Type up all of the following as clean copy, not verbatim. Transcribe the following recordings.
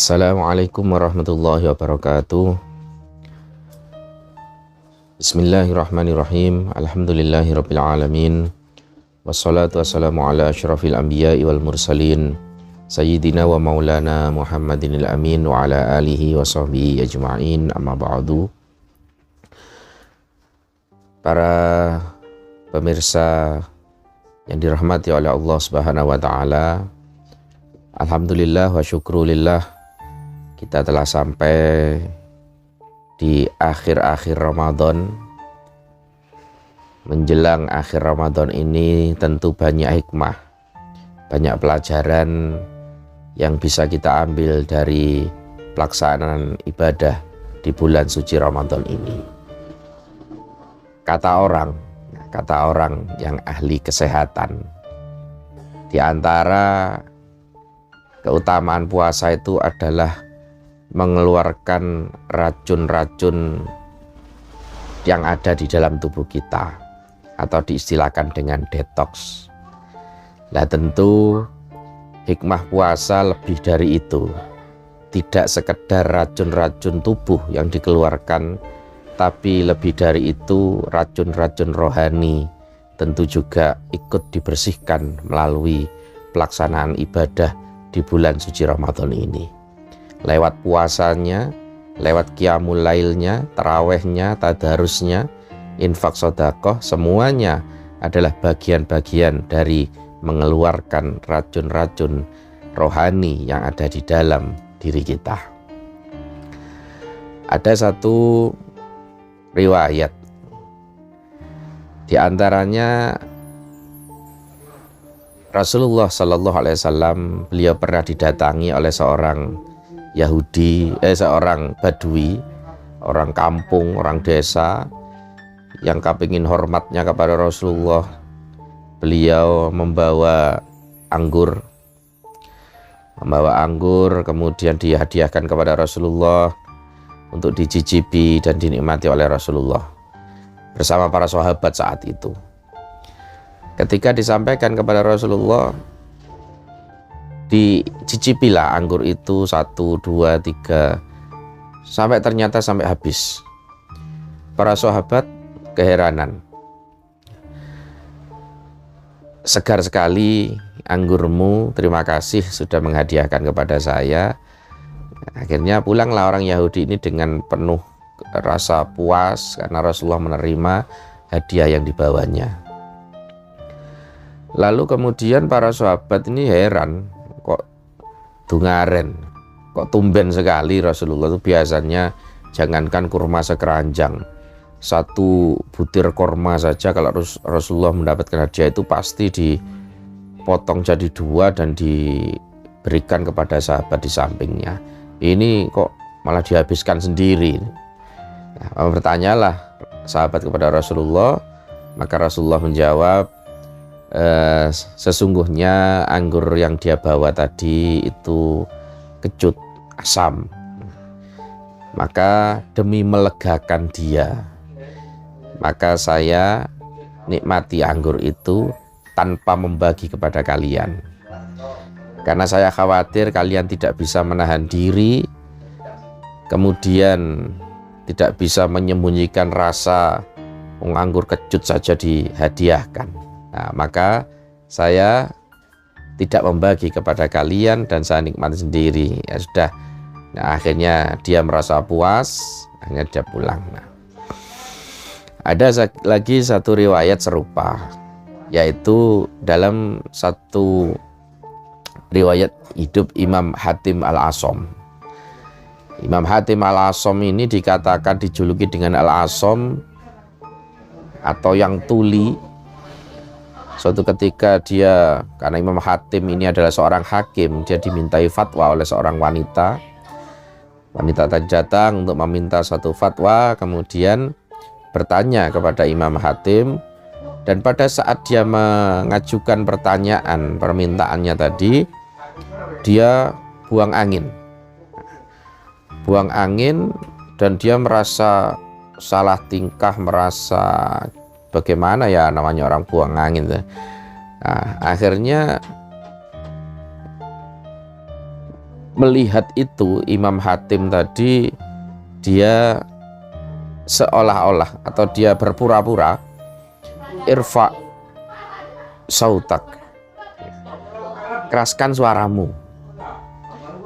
Assalamualaikum warahmatullahi wabarakatuh. Bismillahirrahmanirrahim. Alhamdulillahirabbil alamin. Wassalatu wassalamu ala asyrafil anbiya'i wal mursalin sayyidina wa maulana Muhammadinil amin wa ala alihi wa sahbihi ajma'in, amma ba'du. Para pemirsa yang dirahmati oleh Allah Subhanahu wa taala, alhamdulillah wa syukrulillah, kita telah sampai di akhir-akhir Ramadan. Menjelang akhir Ramadan ini tentu banyak hikmah, banyak pelajaran yang bisa kita ambil dari pelaksanaan ibadah di bulan suci Ramadan ini. Kata orang yang ahli kesehatan, di antara keutamaan puasa itu adalah mengeluarkan racun-racun yang ada di dalam tubuh kita, atau diistilahkan dengan detox. Nah, tentu hikmah puasa lebih dari itu. Tidak sekedar racun-racun tubuh yang dikeluarkan, tapi lebih dari itu racun-racun rohani tentu juga ikut dibersihkan melalui pelaksanaan ibadah di bulan suci Ramadan ini. Lewat puasanya, lewat qiyamul lailnya, tarawehnya, tadarusnya, infak sedekah, semuanya adalah bagian-bagian dari mengeluarkan racun-racun rohani yang ada di dalam diri kita. Ada satu riwayat, di antaranya Rasulullah Shallallahu Alaihi Wasallam, beliau pernah didatangi oleh seorang seorang Badui, orang kampung, orang desa yang kepingin hormatnya kepada Rasulullah. Beliau membawa anggur, kemudian dihadiahkan kepada Rasulullah untuk dicicipi dan dinikmati oleh Rasulullah bersama para sahabat saat itu. Ketika disampaikan kepada Rasulullah, dicicipilah anggur itu 1, 2, 3 sampai ternyata sampai habis. Para sahabat keheranan, segar sekali anggurmu, terima kasih sudah menghadiahkan kepada saya. Akhirnya pulanglah orang Yahudi ini dengan penuh rasa puas karena Rasulullah menerima hadiah yang dibawanya. Lalu kemudian para sahabat ini heran, kok dungaren, kok tumben sekali Rasulullah itu biasanya jangankan kurma sekeranjang, 1 butir kurma saja kalau Rasulullah mendapatkan hadiah itu pasti dipotong jadi 2 dan diberikan kepada sahabat di sampingnya. Ini kok malah dihabiskan sendiri. Nah, bertanyalah sahabat kepada Rasulullah, maka Rasulullah menjawab, sesungguhnya anggur yang dia bawa tadi itu kecut, asam. Maka demi melegakan dia, maka saya nikmati anggur itu tanpa membagi kepada kalian, karena saya khawatir kalian tidak bisa menahan diri, kemudian tidak bisa menyembunyikan rasa anggur kecut saja dihadiahkan. Nah, maka saya tidak membagi kepada kalian dan saya nikmati sendiri. Ya sudah. Nah, akhirnya dia merasa puas, akhirnya dia pulang. Nah, ada lagi satu riwayat serupa, yaitu dalam satu riwayat hidup Imam Hatim Al-Asham. Imam Hatim Al-Asham ini dikatakan dijuluki dengan Al-Asham atau yang tuli. Suatu ketika dia, karena Imam Hatim ini adalah seorang hakim, dia dimintai fatwa oleh seorang wanita. Wanita tadi datang untuk meminta satu fatwa, kemudian bertanya kepada Imam Hatim, dan pada saat dia mengajukan pertanyaan, permintaannya tadi, dia buang angin, dan dia merasa salah tingkah, merasa bagaimana ya namanya orang buang angin. Nah, akhirnya melihat itu Imam Hatim tadi dia seolah-olah atau dia berpura-pura, irfa sautak, keraskan suaramu.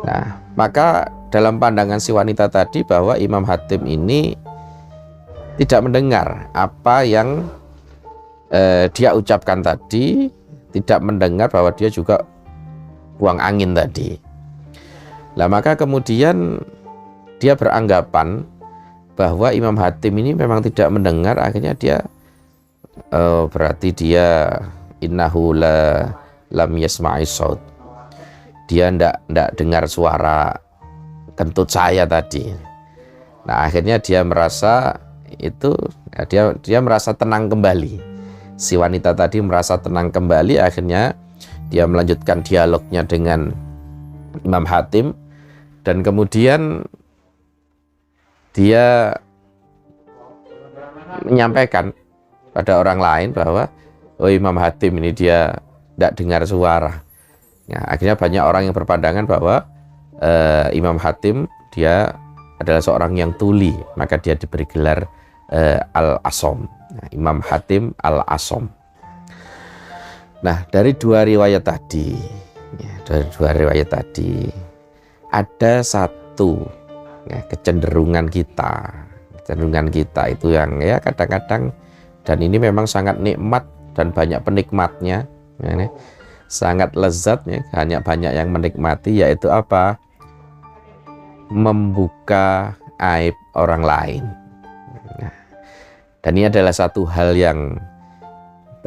Nah, maka dalam pandangan si wanita tadi bahwa Imam Hatim ini tidak mendengar apa yang dia ucapkan tadi, tidak mendengar bahwa dia juga buang angin tadi. Nah, maka kemudian dia beranggapan bahwa Imam Hatim ini memang tidak mendengar, akhirnya dia berarti dia innahu lam yasma'i saut, dia ndak dengar suara kentut saya tadi. Nah, akhirnya dia merasa itu, dia merasa tenang kembali. Si wanita tadi merasa tenang kembali, akhirnya dia melanjutkan dialognya dengan Imam Hatim, dan kemudian dia menyampaikan pada orang lain bahwa oh, Imam Hatim ini dia tidak dengar suara. Ya, akhirnya banyak orang yang berpandangan bahwa Imam Hatim dia adalah seorang yang tuli, maka dia diberi gelar Al-Asom. Nah, Imam Hatim Al-Asom. Nah, dari dua riwayat tadi, ada satu kecenderungan kita itu yang ya kadang-kadang, dan ini memang sangat nikmat dan banyak penikmatnya, ya, sangat lezat, ya, hanya banyak yang menikmati, yaitu apa? Membuka aib orang lain. Nah, dan ini adalah satu hal yang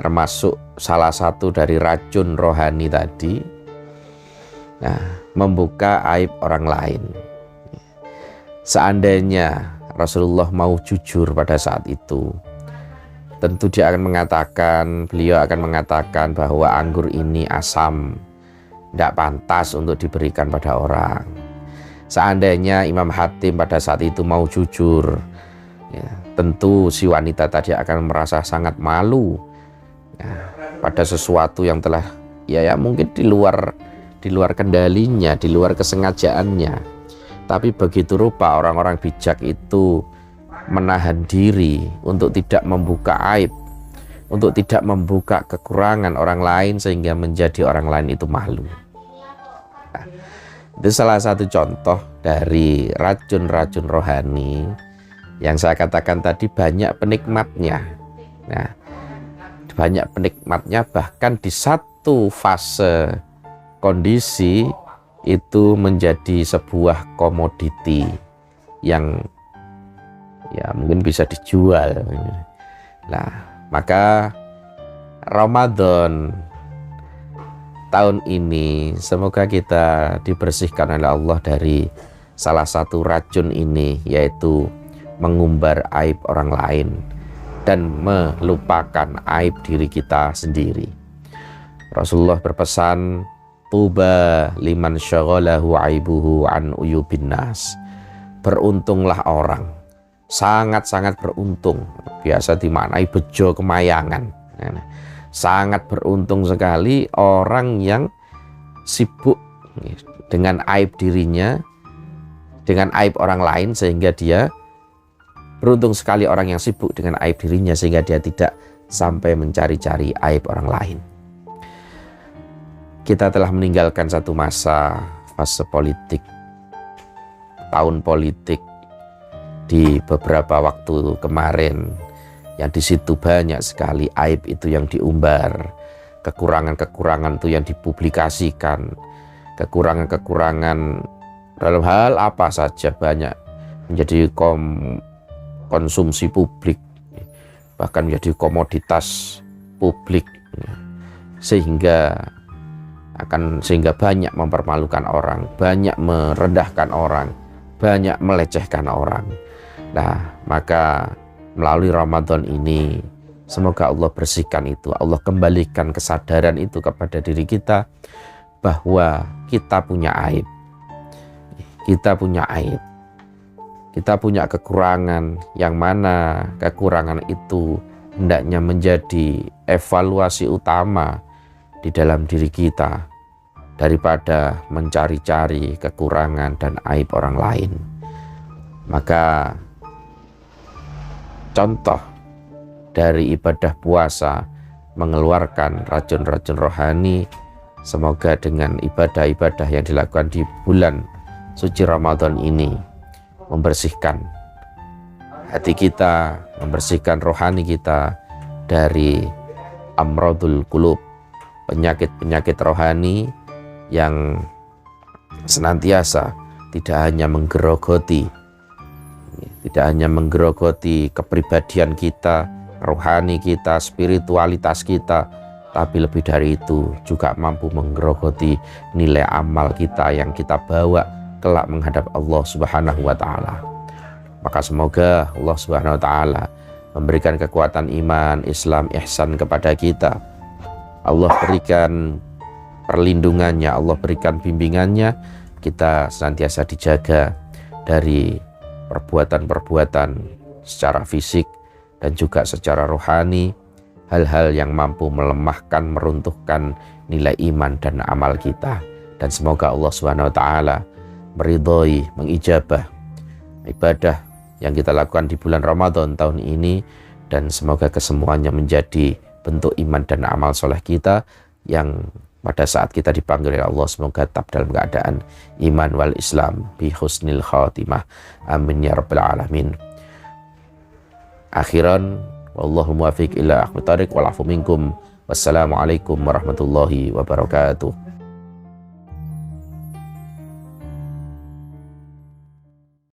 termasuk salah satu dari racun rohani tadi. Nah, membuka aib orang lain. Seandainya Rasulullah mau jujur pada saat itu, tentu beliau akan mengatakan bahwa anggur ini asam, tidak pantas untuk diberikan pada orang. Seandainya Imam Hatim pada saat itu mau jujur, ya, tentu si wanita tadi akan merasa sangat malu, ya, pada sesuatu yang telah ya mungkin di luar kendalinya, di luar kesengajaannya. Tapi begitu rupa orang-orang bijak itu menahan diri untuk tidak membuka aib, untuk tidak membuka kekurangan orang lain sehingga menjadi orang lain itu malu. Nah, itu salah satu contoh dari racun-racun rohani yang saya katakan tadi banyak penikmatnya. Nah, banyak penikmatnya, bahkan di satu fase kondisi itu menjadi sebuah komoditi yang ya mungkin bisa dijual. Nah, maka Ramadan tahun ini semoga kita dibersihkan oleh Allah dari salah satu racun ini, yaitu mengumbar aib orang lain dan melupakan aib diri kita sendiri. Rasulullah berpesan, tuba liman syaghalahu aibuhu an uyubin nas. Beruntunglah orang, sangat-sangat beruntung, biasa dimaknai bejo kemayangan. Sangat beruntung sekali orang yang sibuk dengan aib dirinya, dengan aib orang lain, sehingga dia beruntung sekali orang yang sibuk dengan aib dirinya sehingga dia tidak sampai mencari-cari aib orang lain. Kita telah meninggalkan satu fase politik, tahun politik di beberapa waktu kemarin, yang di situ banyak sekali aib itu yang diumbar, kekurangan-kekurangan itu yang dipublikasikan, kekurangan-kekurangan dalam hal apa saja banyak menjadi konsumsi publik, bahkan menjadi komoditas publik, sehingga banyak mempermalukan orang, banyak merendahkan orang, banyak melecehkan orang. Nah, maka melalui Ramadan ini semoga Allah bersihkan itu, Allah kembalikan kesadaran itu kepada diri kita bahwa kita punya aib, kita punya kekurangan, yang mana kekurangan itu hendaknya menjadi evaluasi utama di dalam diri kita. daripada mencari-cari kekurangan dan aib orang lain. Maka contoh dari ibadah puasa mengeluarkan racun-racun rohani, semoga dengan ibadah-ibadah yang dilakukan di bulan suci Ramadan ini membersihkan hati kita, membersihkan rohani kita dari amradul qulub, penyakit-penyakit rohani yang senantiasa tidak hanya menggerogoti kepribadian kita, rohani kita, spiritualitas kita, tapi lebih dari itu juga mampu menggerogoti nilai amal kita yang kita bawa kelak menghadap Allah Subhanahu wa taala. Maka semoga Allah Subhanahu wa taala memberikan kekuatan iman, Islam, ihsan kepada kita. Allah berikan perlindungannya, Allah berikan bimbingannya, kita senantiasa dijaga dari perbuatan-perbuatan secara fisik dan juga secara rohani, hal-hal yang mampu melemahkan, meruntuhkan nilai iman dan amal kita. Dan semoga Allah Subhanahu wa taala meridhoi, mengijabah ibadah yang kita lakukan di bulan Ramadan tahun ini, dan semoga kesemuanya menjadi bentuk iman dan amal soleh kita yang pada saat kita dipanggil oleh Allah semoga tetap dalam keadaan iman wal Islam bi husnil khatimah. Amin ya rabbal alamin. Akhiran, wallahu muwaffiq ila aqwamit thariq wal afu minkum. Wassalamualaikum warahmatullahi wabarakatuh.